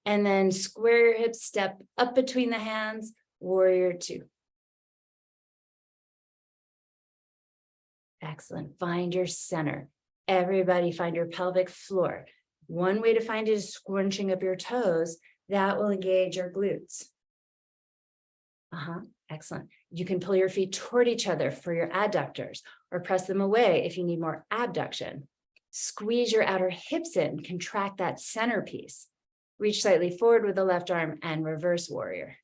And then square your hips, step up between the hands, warrior two. Excellent. Find your center. Everybody find your pelvic floor. One way to find it is scrunching up your toes. That will engage your glutes. Excellent. You can pull your feet toward each other for your adductors or press them away if you need more abduction. Squeeze your outer hips in, contract that centerpiece. Reach slightly forward with the left arm and reverse warrior.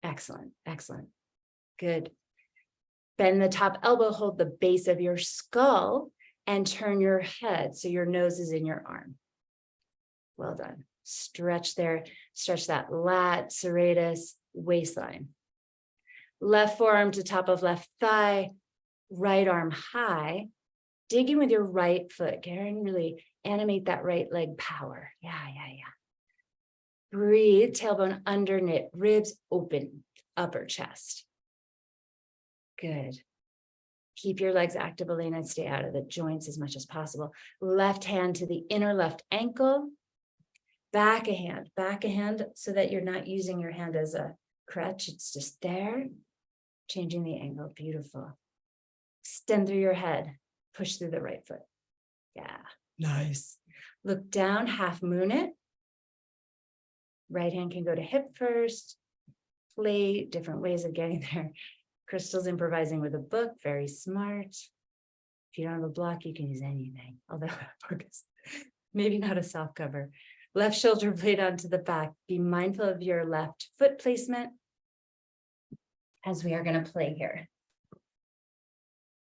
Excellent, excellent. Good. Bend the top elbow, hold the base of your skull and turn your head so your nose is in your arm. Well done. Stretch there, stretch that lat, serratus, waistline. Left forearm to top of left thigh, right arm high. Dig in with your right foot, Karen, really animate that right leg power. Yeah. Breathe, tailbone under knit, ribs open, upper chest. Good. Keep your legs active, Elena, and stay out of the joints as much as possible. Left hand to the inner left ankle. Back a hand so that you're not using your hand as a crutch. It's just there. Changing the angle. Beautiful. Extend through your head. Push through the right foot. Yeah. Nice. Look down, half moon it. Right hand can go to hip first. Play different ways of getting there. Crystal's improvising with a book. Very smart. If you don't have a block, you can use anything. Although maybe not a soft cover. Left shoulder blade onto the back. Be mindful of your left foot placement as we are going to play here.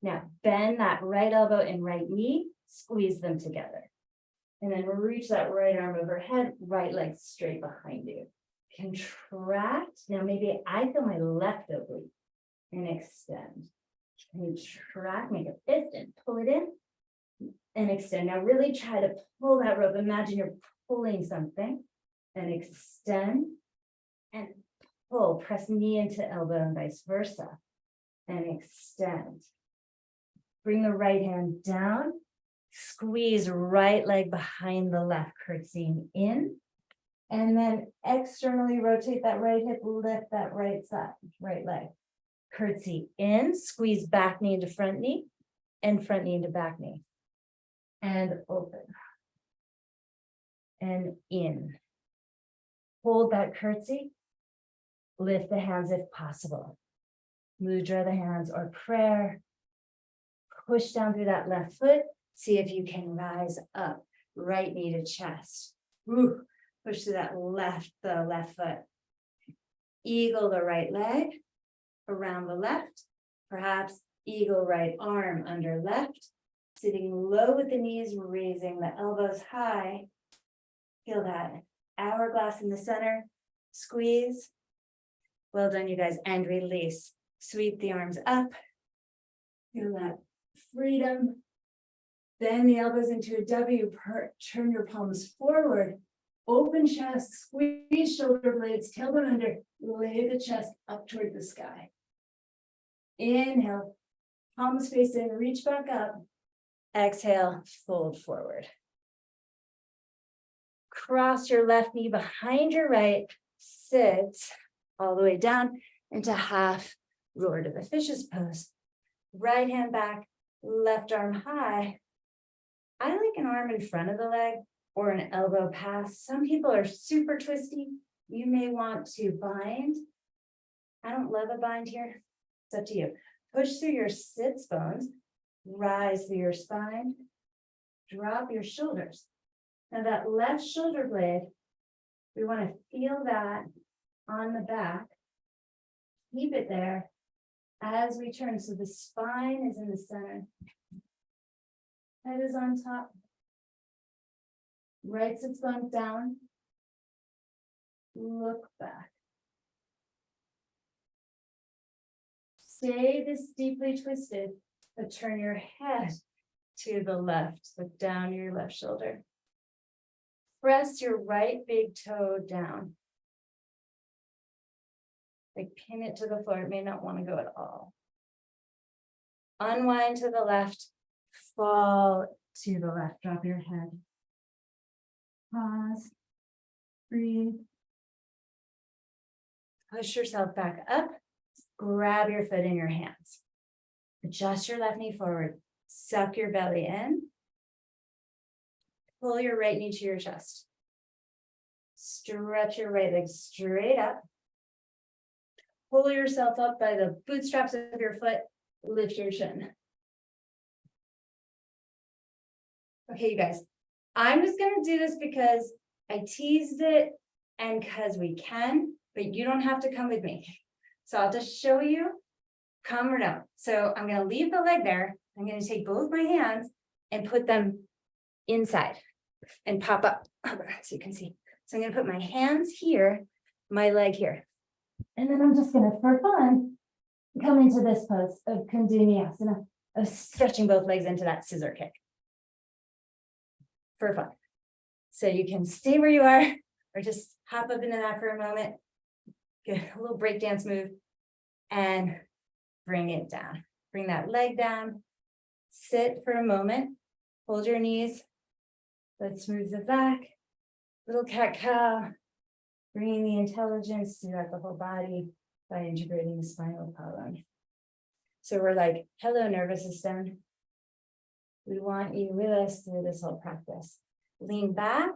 Now, bend that right elbow and right knee, squeeze them together. And then reach that right arm overhead, right leg straight behind you. Contract. Now, maybe I feel my left oblique and extend. Contract, make a fist and pull it in and extend. Now, really try to pull that rope. Imagine you're pulling something and extend and pull. Press knee into elbow and vice versa and extend. Bring the right hand down, squeeze right leg behind the left, curtsying in, and then externally rotate that right hip, lift that right side, right leg. Curtsy in, squeeze back knee into front knee, and front knee into back knee. And open. And in. Hold that curtsy. Lift the hands if possible. Mudra the hands or prayer. Push down through that left foot. See if you can rise up. Right knee to chest. Ooh, push through that the left foot. Eagle the right leg around the left. Perhaps eagle right arm under left. Sitting low with the knees, raising the elbows high. Feel that hourglass in the center. Squeeze. Well done, you guys. And release. Sweep the arms up. Feel that freedom. Bend the elbows into a W. Turn your palms forward. Open chest. Squeeze shoulder blades. Tailbone under. Lay the chest up toward the sky. Inhale. Palms face in. Reach back up. Exhale. Fold forward. Cross your left knee behind your right. Sit all the way down into half roar to the fishes pose. Right hand back, left arm high. I like an arm in front of the leg or an elbow pass. Some people are super twisty. You may want to bind. I don't love a bind here. It's up to you. Push through your sits bones, rise through your spine, drop your shoulders. Now that left shoulder blade, we want to feel that on the back. Keep it there as we turn. So the spine is in the center. Head is on top. Right sits bone down. Look back. Stay this deeply twisted, but turn your head to the left. Look down your left shoulder. Press your right big toe down. Like pin it to the floor. It may not want to go at all. Unwind to the left. Fall to the left. Drop your head. Pause. Breathe. Push yourself back up. Grab your foot in your hands. Adjust your left knee forward. Suck your belly in. Pull your right knee to your chest. Stretch your right leg straight up. Pull yourself up by the bootstraps of your foot. Lift your chin. Okay, you guys, I'm just going to do this because I teased it and because we can, but you don't have to come with me. So I'll just show you, come or don't. So I'm going to leave the leg there. I'm going to take both my hands and put them inside and pop up so you can see. So I'm going to put my hands here, my leg here. And then I'm just going to, for fun, come into this pose of Koundinyasa, of stretching both legs into that scissor kick. For fun. So you can stay where you are or just hop up into that for a moment. Get a little break dance move and bring it down. Bring that leg down. Sit for a moment. Hold your knees. Let's move the back. Little cat-cow. Bringing the intelligence throughout the whole body by integrating the spinal column. So we're like, hello, nervous system. We want you with us through this whole practice. Lean back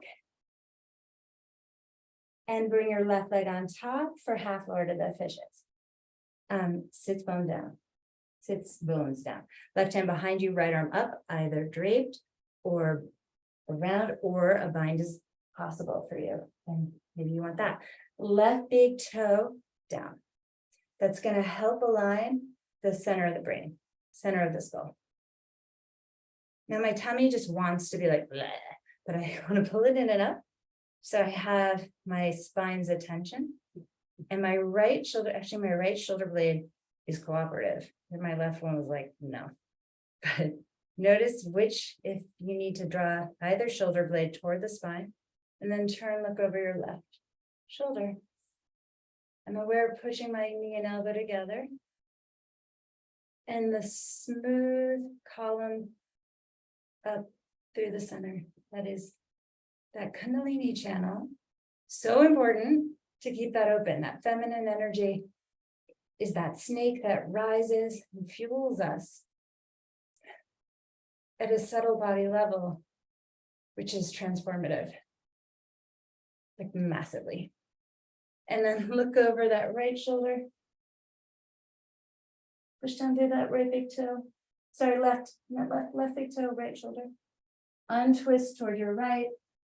and bring your left leg on top for half Lord of the Fishes. Sits bone down, sits bones down. Left hand behind you, right arm up, either draped or around, or a bind is possible for you. And maybe you want that. Left big toe down. That's going to help align the center of the brain, center of the skull. Now my tummy just wants to be like, bleh, but I want to pull it in and up. So I have my spine's attention, and my right shoulder, actually my right shoulder blade is cooperative. And my left one was like, no. But notice which, if you need to draw either shoulder blade toward the spine, and then turn, look over your left shoulder. I'm aware of pushing my knee and elbow together. And the smooth column up through the center. That is that Kundalini channel. So important to keep that open. That feminine energy is that snake that rises and fuels us at a subtle body level, which is transformative, like massively. And then look over that right shoulder. Push down through that right big toe. Sorry, left big toe, right shoulder. Untwist toward your right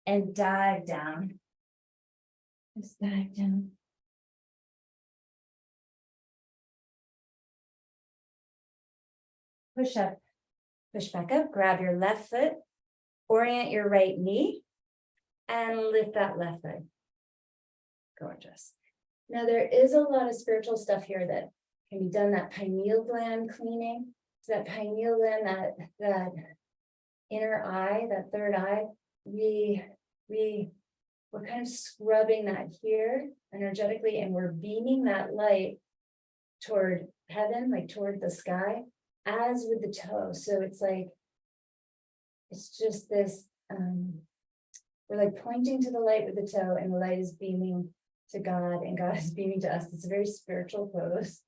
and dive down. Just dive down. Push up, push back up, grab your left foot, orient your right knee, and lift that left leg. Gorgeous. Now there is a lot of spiritual stuff here that can be done, that pineal gland cleaning. So that pineal gland, that inner eye, that third eye, we're kind of scrubbing that here energetically, and we're beaming that light toward heaven, like toward the sky, as with the toe. So it's like, it's just this, we're like pointing to the light with the toe, and the light is beaming to God, and God is beaming to us. It's a very spiritual pose.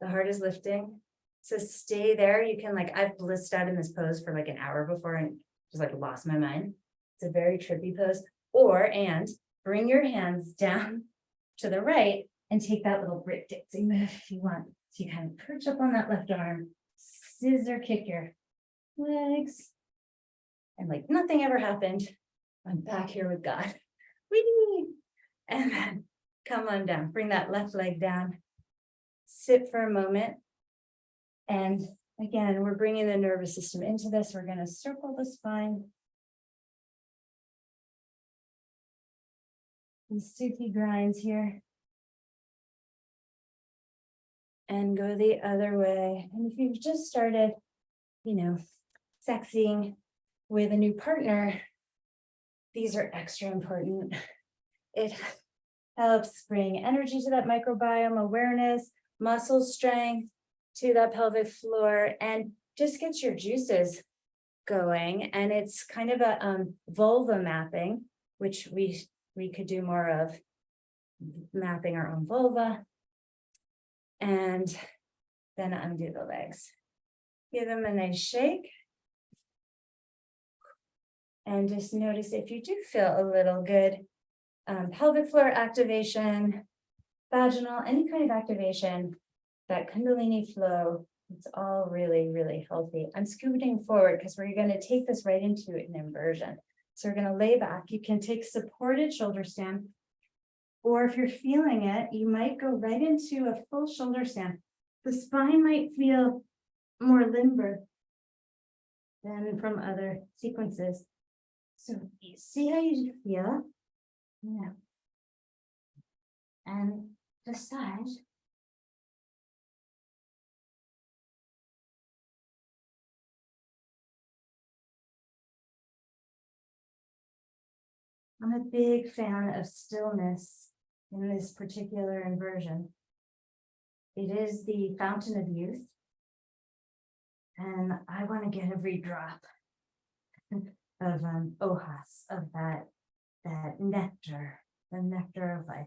The heart is lifting. So stay there. You can, like, I've blissed out in this pose for like an hour before and just like lost my mind. It's a very trippy pose. And bring your hands down to the right and take that little break dancing move if you want. So you kind of perch up on that left arm, scissor kick your legs, and like nothing ever happened. I'm back here with God. Whee! And then come on down. Bring that left leg down. Sit for a moment. And again, we're bringing the nervous system into this. We're going to circle the spine. These Sufi grinds here. And go the other way. And if you've just started, sexing with a new partner, these are extra important. It helps bring energy to that microbiome, awareness, muscle strength to that pelvic floor, and just gets your juices going. And it's kind of a vulva mapping, which we could do more of, mapping our own vulva. And then undo the legs. Give them a nice shake. And just notice if you do feel a little good pelvic floor activation, vaginal, any kind of activation, that Kundalini flow, it's all really, really healthy. I'm scooting forward because we're going to take this right into an inversion. So we're going to lay back. You can take supported shoulder stand, or if you're feeling it, you might go right into a full shoulder stand. The spine might feel more limber than from other sequences. So you see how you feel. Yeah. And decide. I'm a big fan of stillness in this particular inversion. It is the fountain of youth. And I want to get every drop of ohas, of that nectar, the nectar of life.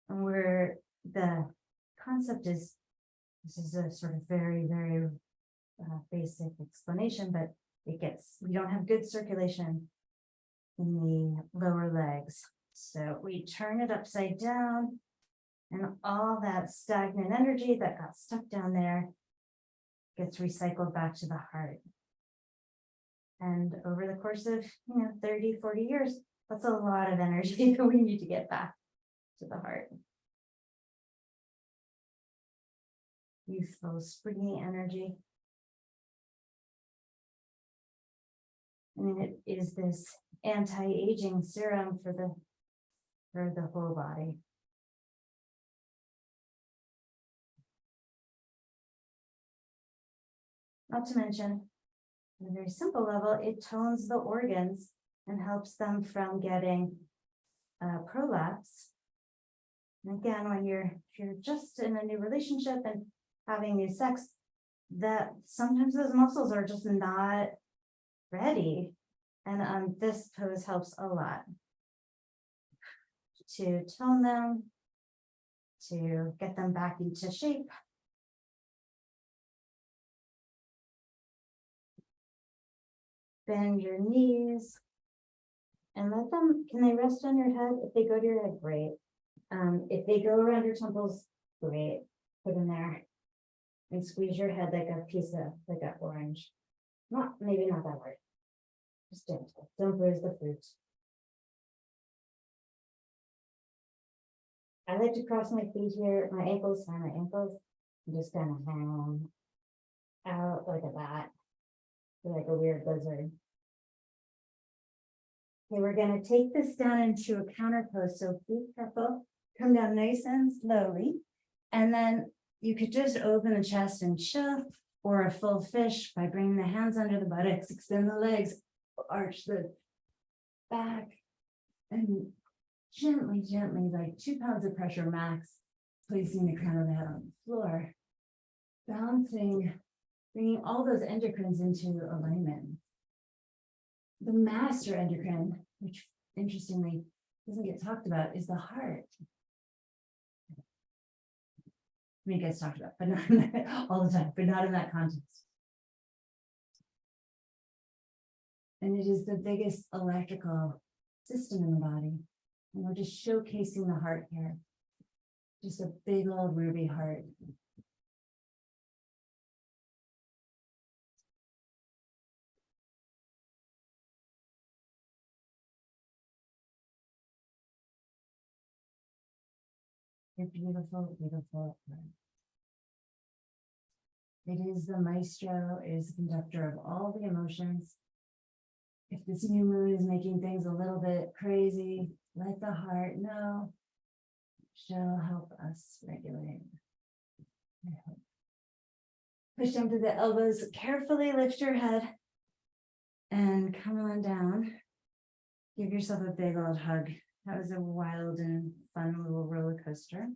And where the concept is, this is a sort of very, very basic explanation, but we don't have good circulation in the lower legs. So we turn it upside down, and all that stagnant energy that got stuck down there gets recycled back to the heart. And over the course of, 30, 40 years, that's a lot of energy that we need to get back to the heart. Youthful, springy energy. And it is this anti-aging serum for the whole body. Not to mention, on a very simple level, it tones the organs and helps them from getting prolapse. And again, if you're just in a new relationship and having new sex, that sometimes those muscles are just not ready. And this pose helps a lot to tone them, to get them back into shape. Bend your knees and let them, can they rest on your head? If they go to your head, great. If they go around your temples, great. Put them there and squeeze your head like a piece of, like an orange. Maybe not that hard. Just gentle. Don't bruise the fruit. I like to cross my feet here, my ankles, and just kind of hang out like a bat, like a weird lizard. Okay, we're going to take this down into a counter pose. So be careful, come down nice and slowly. And then you could just open the chest and chill, or a full fish by bringing the hands under the buttocks, extend the legs, arch the back, and gently, like 2 pounds of pressure max, placing the crown of the head on the floor, bouncing, bringing all those endocrines into alignment. The master endocrine, which interestingly doesn't get talked about, is the heart. I mean, it gets talked about, but not all the time, but not in that context. And it is the biggest electrical system in the body. And we're just showcasing the heart here. Just a big old ruby heart. You're beautiful, beautiful. It is the maestro, it is the conductor of all the emotions. If this new moon is making things a little bit crazy, let the heart know. She'll help us regulate. I hope. Push down to the elbows, carefully lift your head and come on down. Give yourself a big old hug. That was a wild and fun little roller coaster.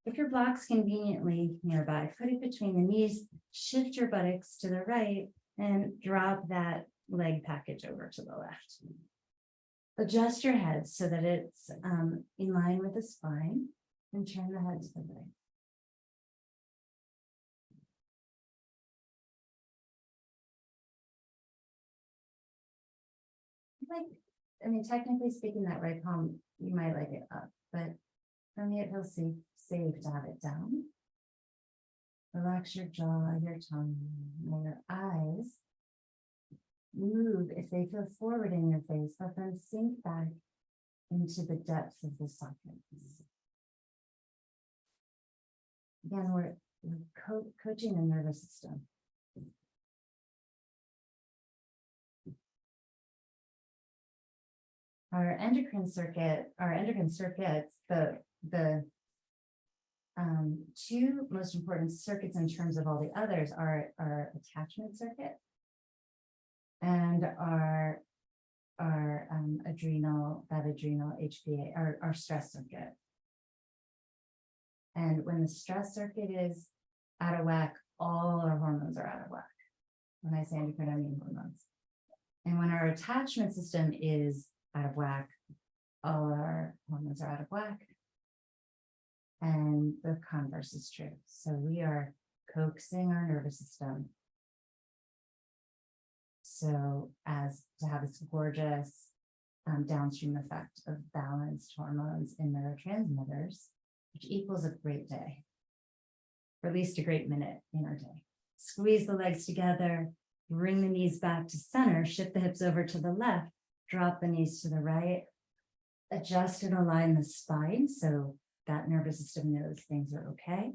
If your block's conveniently nearby, put it between the knees, shift your buttocks to the right, and drop that leg package over to the left. Adjust your head so that it's in line with the spine, and turn the head to the right. Technically speaking, that right palm, you might like it up, but for me, it feels safe to have it down. Relax your jaw, your tongue, and your eyes. Move if they feel forward in your face. Let them sink back into the depths of the sockets. Again, we're coaching the nervous system. Our endocrine circuits, the two most important circuits in terms of all the others are our attachment circuit and our adrenal HPA, our stress circuit. And when the stress circuit is out of whack, all our hormones are out of whack. When I say endocrine, I mean hormones. And when our attachment system is out of whack, all our hormones are out of whack. And the converse is true. So we are coaxing our nervous system so as to have this gorgeous downstream effect of balanced hormones and neurotransmitters, which equals a great day, or at least a great minute in our day. Squeeze the legs together, Bring the knees back to center, shift the hips over to the left, drop the knees to the right, adjust and align the spine so that nervous system knows things are okay.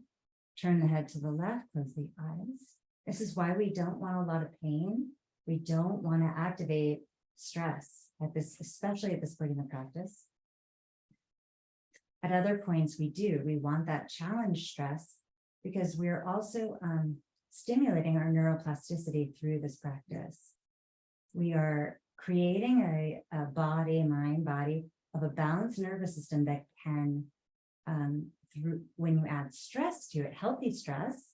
Turn the head to the left, close the eyes. This is why we don't want a lot of pain. We don't want to activate stress at this, especially at this point in the practice. At other points, we do. We want that challenge stress because we're also stimulating our neuroplasticity through this practice. We are creating a body, mind, body of a balanced nervous system that can, when you add stress to it, healthy stress,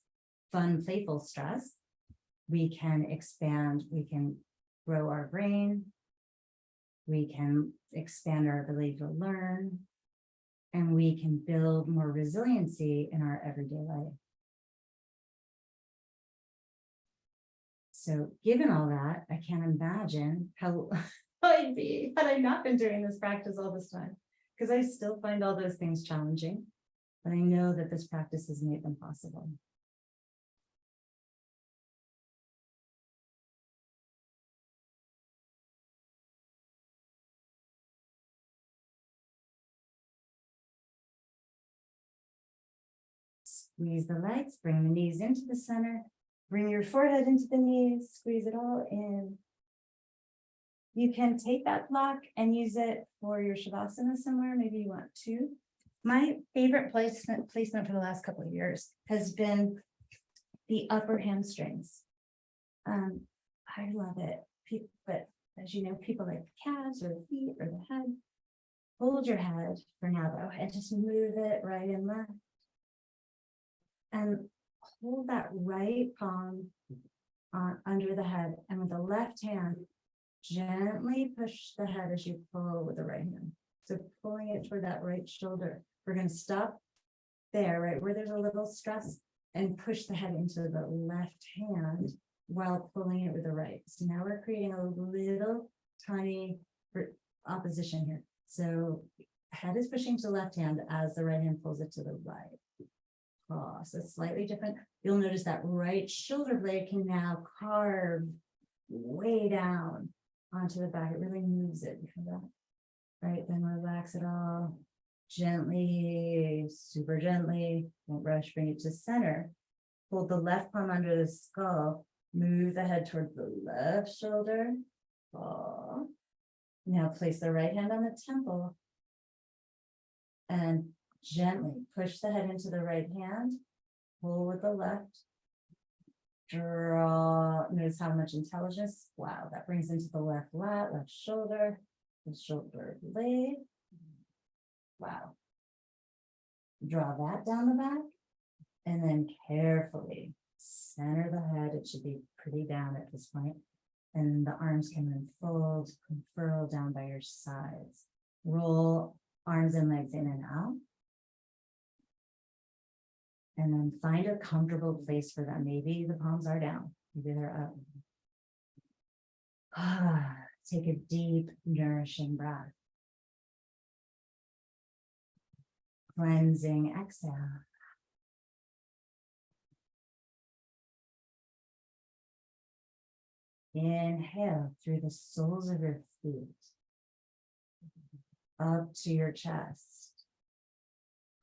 fun, playful stress, we can expand, we can grow our brain, we can expand our ability to learn, and we can build more resiliency in our everyday life. So given all that, I can't imagine how I'd be had I not been doing this practice all this time, because I still find all those things challenging, but I know that this practice has made them possible. Squeeze the legs, bring the knees into the center, bring your forehead into the knees, squeeze it all in. You can take that block and use it for your Shavasana somewhere. Maybe you want to. My favorite placement for the last couple of years has been the upper hamstrings. I love it. But as you know, people like the calves or the feet or the head. Hold your head for now though, and just move it right and left. And hold that right palm under the head, and with the left hand, gently push the head as you pull with the right hand. So pulling it toward that right shoulder. We're going to stop there, right where there's a little stress, and push the head into the left hand while pulling it with the right. So now we're creating a little tiny opposition here. So head is pushing to the left hand as the right hand pulls it to the right. Cross. It's slightly different. You'll notice that right shoulder blade can now carve way down onto the back. It really moves it. Right, then relax it all gently, super gently. Don't rush, bring it to center. Hold the left palm under the skull. Move the head toward the left shoulder. Oh. Now place the right hand on the temple and gently push the head into the right hand. Pull with the left. Draw. Notice how much intelligence. Wow, that brings into the left lat, left shoulder, the shoulder blade. Wow. Draw that down the back. And then carefully center the head. It should be pretty down at this point. And the arms can unfold, unfurl down by your sides. Roll arms and legs in and out. And then find a comfortable place for them. Maybe the palms are down, maybe they're up. Take a deep, nourishing breath. Cleansing exhale. Inhale through the soles of your feet, up to your chest.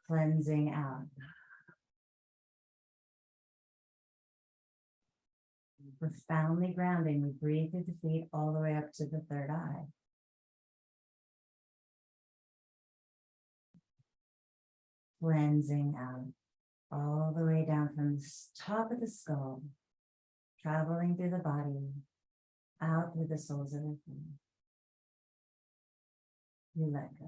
Cleansing out. Profoundly grounding, we breathe through the feet all the way up to the third eye. Cleansing out all the way down from the top of the skull, traveling through the body, out through the soles of the feet. You let go.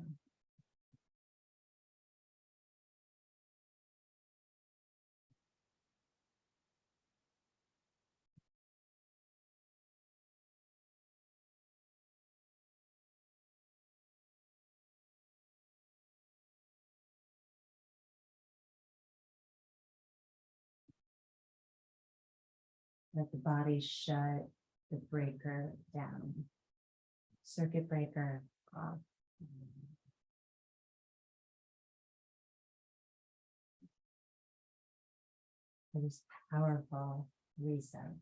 Let the body shut the breaker down. Circuit breaker off. For this powerful reset.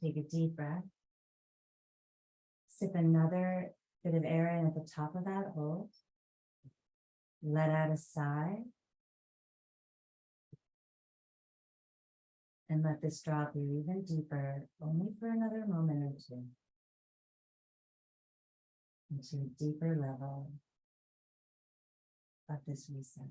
Take a deep breath. Sip another bit of air in at the top of that hold. Let out a sigh. And let this drop you even deeper, only for another moment or two, into a deeper level of this reset.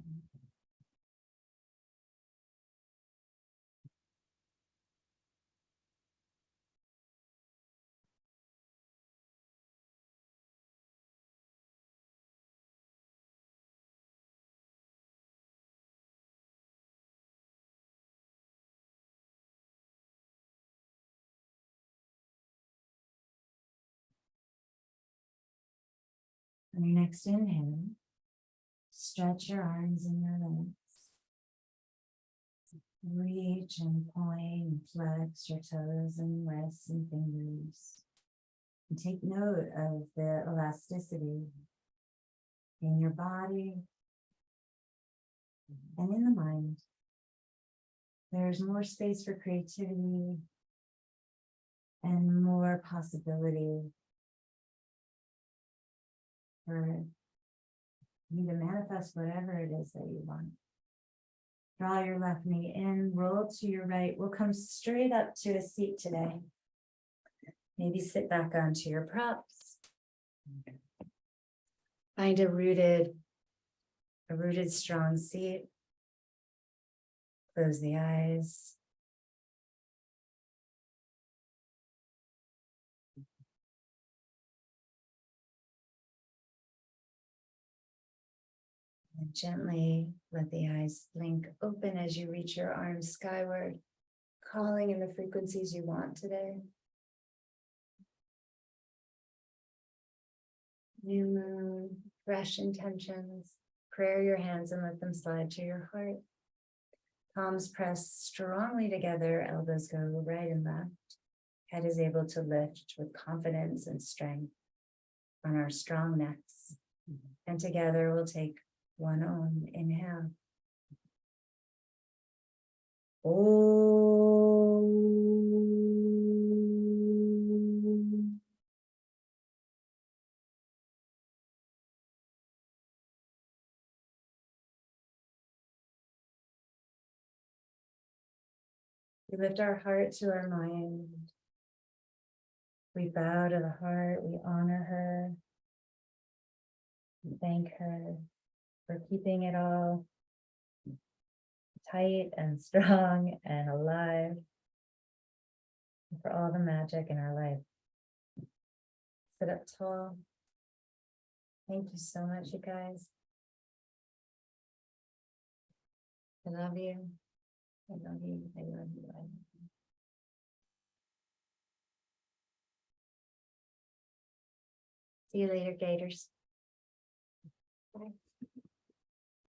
On your next inhale, stretch your arms and your legs. Reach and point and flex your toes and wrists and fingers. And take note of the elasticity in your body and in the mind. There's more space for creativity and more possibility for you to manifest whatever it is that you want. Draw your left knee in, roll to your right. We'll come straight up to a seat today. Maybe sit back onto your props. Find a rooted, strong seat. Close the eyes. And gently let the eyes blink open as you reach your arms skyward, calling in the frequencies you want today. New moon, fresh intentions. Prayer your hands and let them slide to your heart. Palms press strongly together, elbows go right and left. Head is able to lift with confidence and strength on our strong necks. And together we'll take one Om. Inhale. Om. We lift our heart to our mind. We bow to the heart. We honor her. We thank her for keeping it all tight and strong and alive, and for all the magic in our life. Sit up tall. Thank you so much, you guys. I love you. I love you. I love you. I love you. See you later, Gators. Bye.